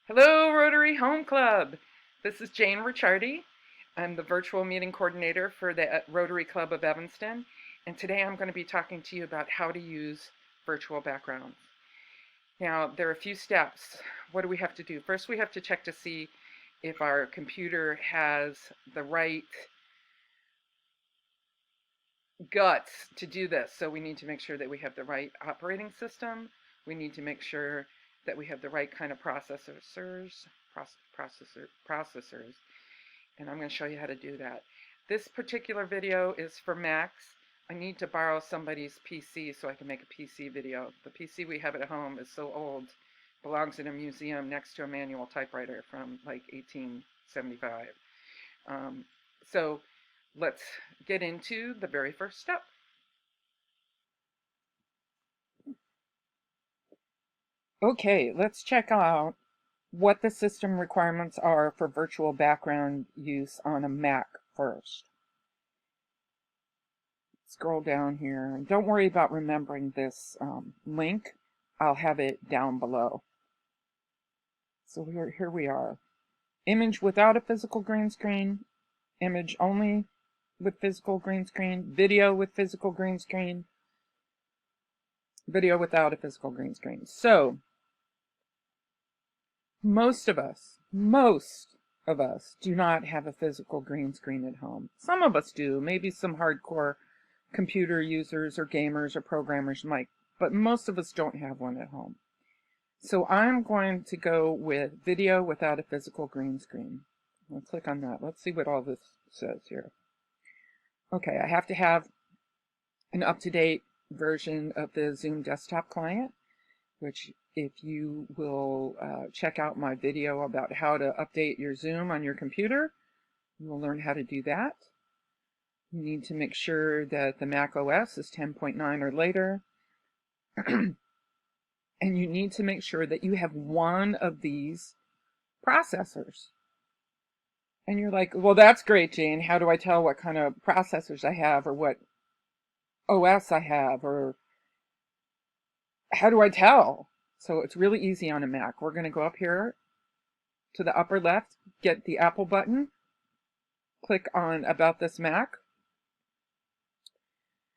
Hello, Rotary Home Club. This is Jane Ricciardi. I'm the virtual meeting coordinator for the Rotary Club of Evanston, and today I'm going to be talking to you about how to use virtual backgrounds. Now, there are a few steps. What do we have to do? First, we have to check to see if our computer has the right guts to do this. So we need to make sure that we have the right operating system. We need to make sure that we have the right kind of processors, and I'm going to show you how to do that. This particular video is for Macs. I need to borrow somebody's PC so I can make a PC video. The PC we have at home is so old, belongs in a museum next to a manual typewriter from like 1875. So let's get into the very first step. Okay, let's check out what the system requirements are for virtual background use on a Mac first. Scroll down here. Don't worry about remembering this link. I'll have it down below. So here we are. Image without a physical green screen, image only with physical green screen, video with physical green screen, video without a physical green screen. So most of us do not have a physical green screen at home. Some of us do, maybe some hardcore computer users or gamers or programmers might, but most of us don't have one at home. So I'm going to go with video without a physical green screen. I'll click on that. Let's see what all this says here. Okay, I have to have an up-to-date version of the Zoom desktop client, which if you will check out my video about how to update your Zoom on your computer, you will learn how to do that. You need to make sure that the Mac OS is 10.9 or later. And you need to make sure that you have one of these processors. And you're like, well, that's great, Jane. How do I tell what kind of processors I have or what OS I have, or how do I tell? So it's really easy on a Mac. We're going to go up here to the upper left, get the Apple button, click on About This Mac.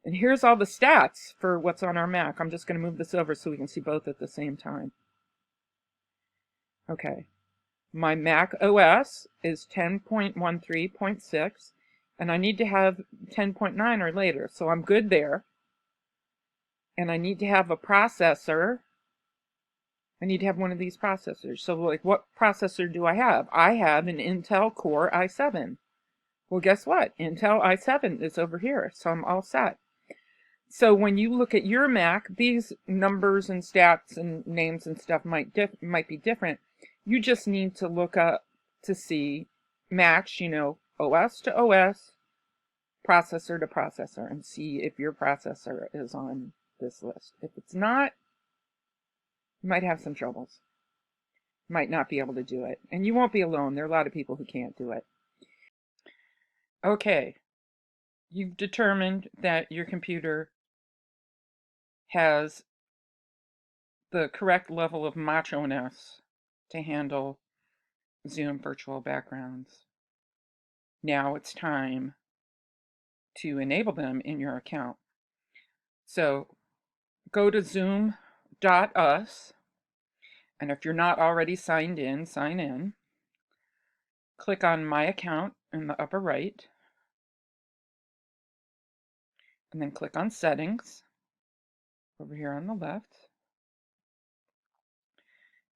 And here's all the stats for what's on our Mac. I'm just going to move this over so we can see both at the same time. Okay. My Mac OS is 10.13.6, and I need to have 10.9 or later, so I'm good there. And I need to have a processor. I need to have one of these processors. So like, what processor do I have? I have an Intel Core i7. Well, guess what? Intel i7 is over here, so I'm all set. So when you look at your Mac, these numbers and stats and names and stuff might be different. You just need to look up to see, match, OS to OS, processor to processor, and see if your processor is on this list. If it's not, you might have some troubles. You might not be able to do it. And you won't be alone. There are a lot of people who can't do it. Okay. You've determined that your computer has the correct level of macho-ness to handle Zoom virtual backgrounds. Now it's time to enable them in your account. So go to zoom.us, and if you're not already signed in, sign in. Click on My Account in the upper right, and then click on Settings over here on the left.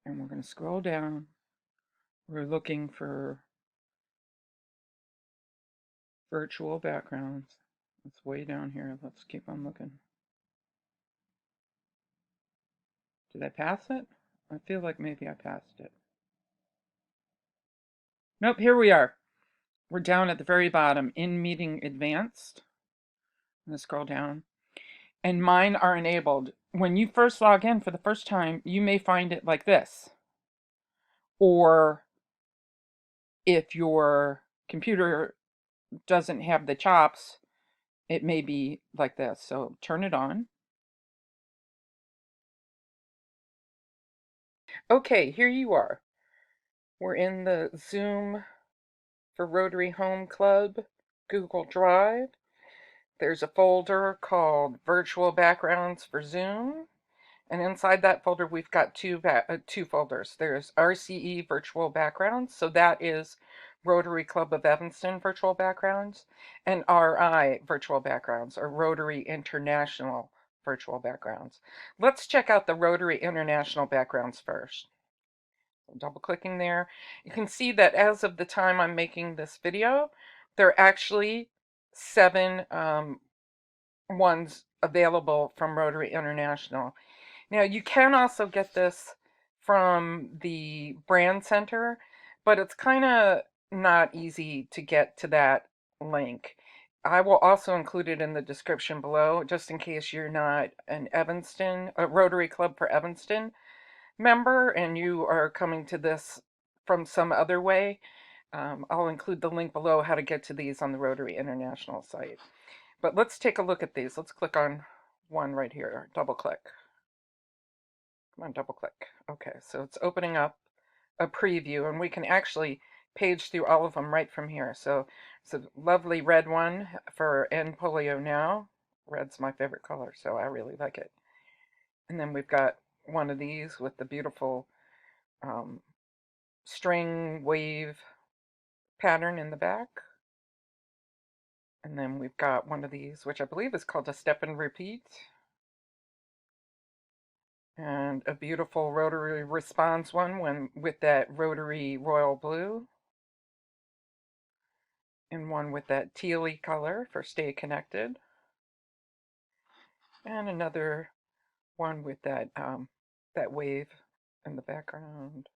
And we're going to scroll down. We're looking for virtual backgrounds. It's way down here. Let's keep on looking. Did I pass it? I feel like maybe I passed it. Nope, here we are. We're down at the very bottom, In Meeting Advanced. I'm going to scroll down. And mine are enabled. When you first log in for the first time, you may find it like this. Or if your computer doesn't have the chops, it may be like this. So turn it on. Okay, here you are. We're in the Zoom for Rotary Home Club Google Drive. There's a folder called Virtual Backgrounds for Zoom. And inside that folder, we've got two folders. There's RCE Virtual Backgrounds, so that is Rotary Club of Evanston Virtual Backgrounds, and RI Virtual Backgrounds, or Rotary International Virtual Backgrounds. Let's check out the Rotary International Backgrounds first. Double clicking there, you can see that as of the time I'm making this video, there are actually 7 ones available from Rotary International. Now, you can also get this from the brand center, but it's kind of not easy to get to that link. I will also include it in the description below, just in case you're not an Evanston, a Rotary Club for Evanston member, and you are coming to this from some other way. I'll include the link below how to get to these on the Rotary International site. But let's take a look at these. Let's click on one right here, double click. Come on, double click. Okay, so it's opening up a preview, and we can actually page through all of them right from here. So it's a lovely red one for End Polio Now. Red's my favorite color, so I really like it. And then we've got one of these with the beautiful string wave pattern in the back. And then we've got one of these, which I believe is called a Step and Repeat. And a beautiful Rotary Response one with that Rotary Royal Blue. And one with that tealy color for Stay Connected. And another one with that that wave in the background.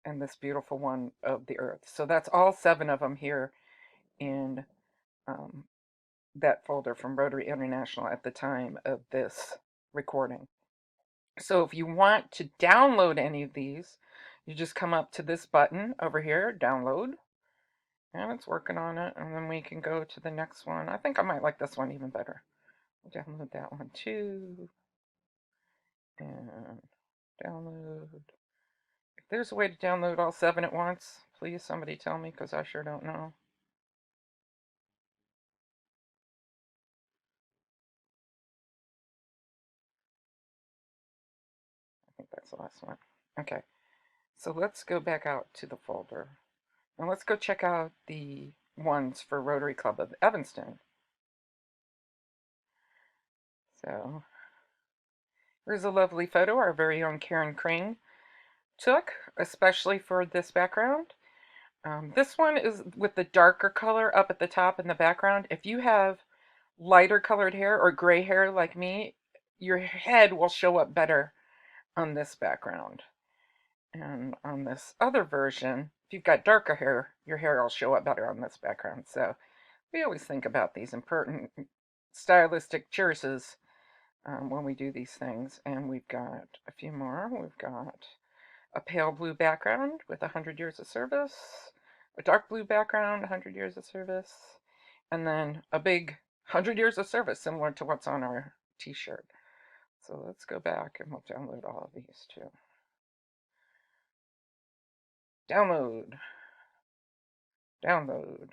And this beautiful one of the Earth. So that's all 7 of them here in that folder from Rotary International at the time of this recording. So if you want to download any of these, you just come up to this button over here, download, and it's working on it, and then we can go to the next one. I think I might like this one even better. I'll download that one too, and download. If there's a way to download all 7 at once, please somebody tell me, because I sure don't know. I think that's the last one. Okay, so let's go back out to the folder. Now let's go check out the ones for Rotary Club of Evanston. So here's a lovely photo our very own Karen Crane took, especially for this background. This one is with the darker color up at the top in the background. If you have lighter colored hair or gray hair like me, your head will show up better on this background. And on this other version, if you've got darker hair, your hair will show up better on this background. So we always think about these important stylistic choices when we do these things. And we've got a few more. We've got a pale blue background with 100 years of service, a dark blue background, 100 years of service, and then a big 100 years of service, similar to what's on our t-shirt. So let's go back and we'll download all of these too. Download, download,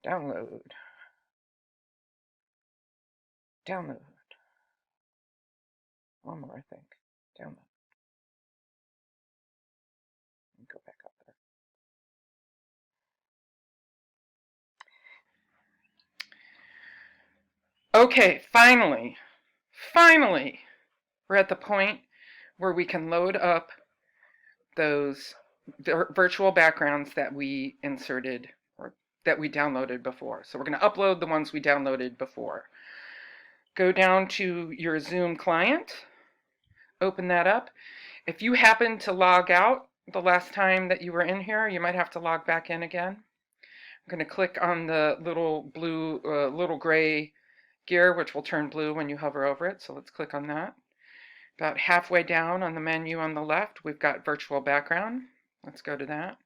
download, download. One more, I think. Download. Go back up there. Okay, finally, we're at the point where we can load up those virtual backgrounds that we inserted or that we downloaded before. So we're going to upload the ones we downloaded before. Go down to your Zoom client, open that up. If you happen to log out the last time that you were in here, you might have to log back in again. I'm going to click on the little blue, little gray gear, which will turn blue when you hover over it. So let's click on that. About halfway down on the menu on the left, we've got virtual background. Let's go to that.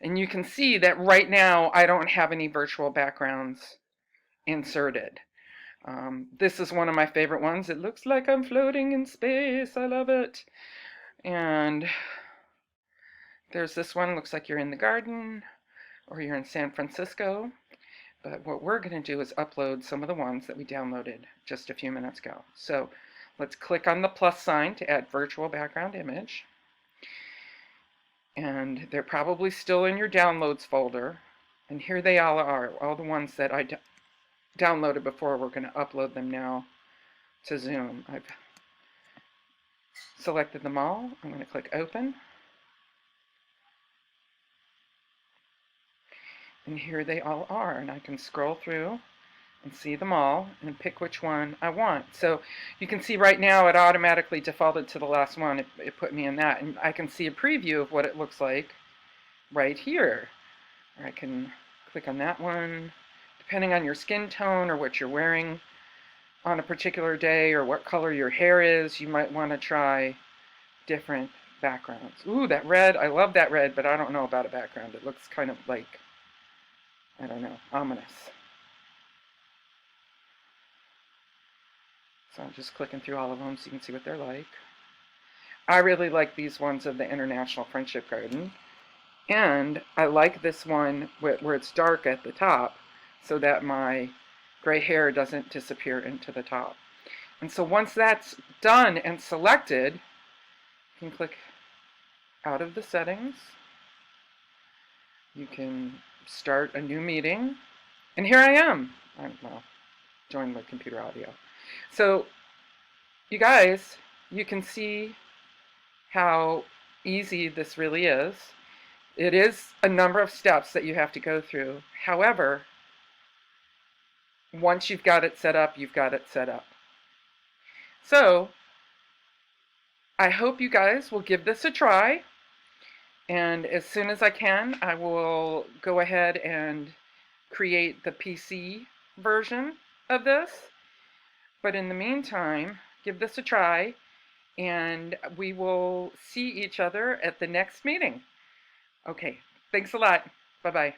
And you can see that right now I don't have any virtual backgrounds inserted. This is one of my favorite ones. It looks like I'm floating in space. I love it. And There's this one, looks like you're in the garden or you're in San Francisco. But what we're going to do is upload some of the ones that we downloaded just a few minutes ago. So let's click on the plus sign to add virtual background image. And they're probably still in your downloads folder. And here they all are, all the ones that I downloaded before. We're going to upload them now to Zoom. I've selected them all. I'm going to click open. And here they all are, and I can scroll through and see them all and pick which one I want. So you can see right now it automatically defaulted to the last one. It put me in that, and I can see a preview of what it looks like right here. Or I can click on that one. Depending on your skin tone or what you're wearing on a particular day or what color your hair is, you might want to try different backgrounds. Ooh, that red, I love that red, but I don't know about a background. It looks kind of like, I don't know, ominous. So I'm just clicking through all of them so you can see what they're like. I really like these ones of the International Friendship Garden. And I like this one where it's dark at the top so that my gray hair doesn't disappear into the top. And so once that's done and selected, you can click out of the settings. You can start a new meeting. And here I am. Well, join with computer audio. So you guys, you can see how easy this really is. It is a number of steps that you have to go through. However, once you've got it set up, you've got it set up. So I hope you guys will give this a try. And as soon as I can, I will go ahead and create the PC version of this. But in the meantime, give this a try, and we will see each other at the next meeting. Okay, thanks a lot. Bye-bye.